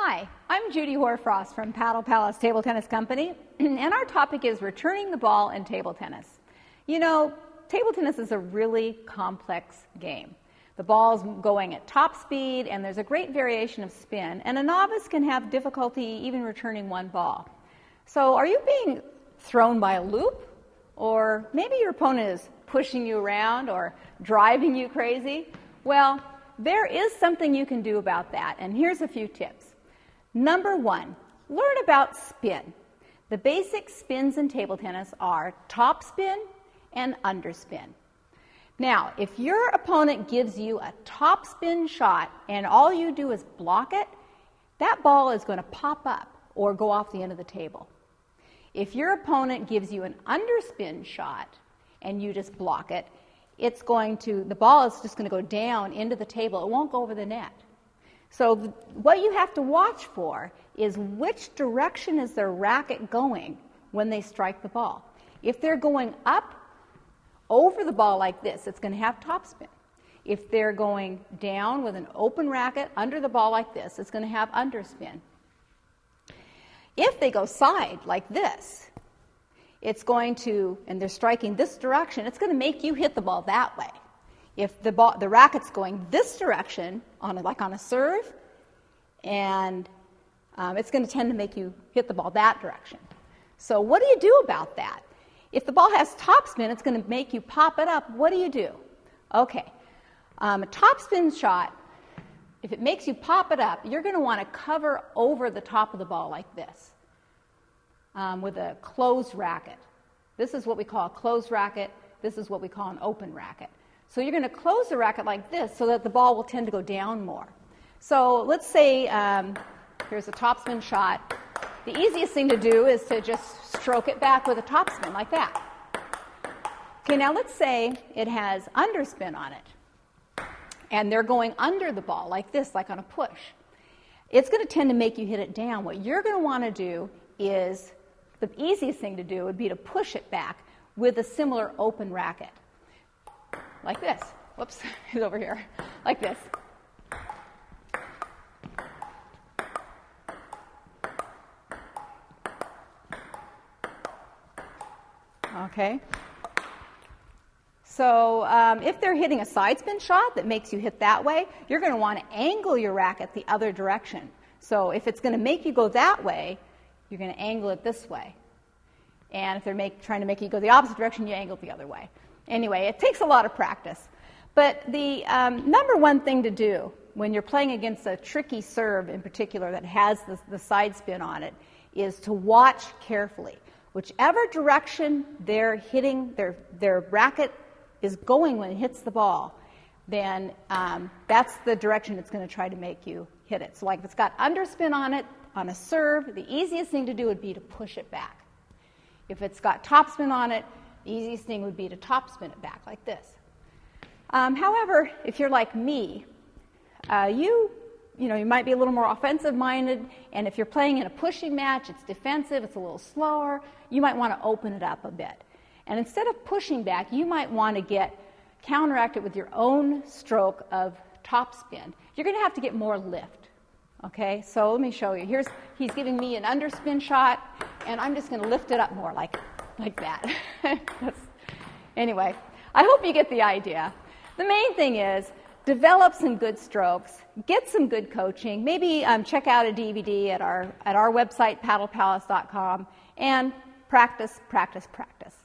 Hi, I'm Judy Horfrost from Paddle Palace Table Tennis Company, and our topic is returning the ball in table tennis. You know, table tennis is a really complex game. The ball's going at top speed, and there's a great variation of spin, and a novice can have difficulty even returning one ball. So are you being thrown by a loop? Or maybe your opponent is pushing you around or driving you crazy? Well, there is something you can do about that, and here's a few tips. Number one, learn about spin. The basic spins in table tennis are top spin and underspin. Now, if your opponent gives you a top spin shot and all you do is block it, that ball is going to pop up or go off the end of the table. If your opponent gives you an underspin shot and you just block it, the ball is just going to go down into the table. It won't go over the net. So what you have to watch for is which direction is their racket going when they strike the ball. If they're going up over the ball like this, it's going to have topspin. If they're going down with an open racket under the ball like this, it's going to have underspin. If they go side like this, and they're striking this direction, it's going to make you hit the ball that way. If the racket's going this direction, like on a serve, and it's going to tend to make you hit the ball that direction. So what do you do about that? If the ball has topspin, it's going to make you pop it up. What do? Okay, a topspin shot, if it makes you pop it up, you're going to want to cover over the top of the ball like this with a closed racket. This is what we call a closed racket. This is what we call an open racket. So you're going to close the racket like this so that the ball will tend to go down more. So let's say here's a topspin shot. The easiest thing to do is to just stroke it back with a topspin like that. Okay, now let's say it has underspin on it. And they're going under the ball like this, like on a push. It's going to tend to make you hit it down. What you're going to want to do is, the easiest thing to do would be to push it back with a similar open racket. Like this. Whoops, he's over here. Like this. Okay. So if they're hitting a side spin shot that makes you hit that way, you're going to want to angle your racket the other direction. So if it's going to make you go that way, you're going to angle it this way. And if they're trying to make you go the opposite direction, you angle it the other way. Anyway, it takes a lot of practice. But the number one thing to do when you're playing against a tricky serve in particular that has the side spin on it is to watch carefully. Whichever direction they're hitting, their racket is going when it hits the ball, then that's the direction it's going to try to make you hit it. So like if it's got underspin on it, on a serve, the easiest thing to do would be to push it back. If it's got topspin on it, the easiest thing would be to topspin it back like this. However, if you're like me, you might be a little more offensive-minded, and if you're playing in a pushing match, it's defensive, it's a little slower, you might want to open it up a bit. And instead of pushing back, you might want to counteract it with your own stroke of topspin. You're going to have to get more lift. Okay, so let me show you. He's giving me an underspin shot, and I'm just going to lift it up more like that. Anyway, I hope you get the idea. The main thing is develop some good strokes, get some good coaching, maybe check out a DVD at our website, paddlepalace.com, and practice, practice, practice.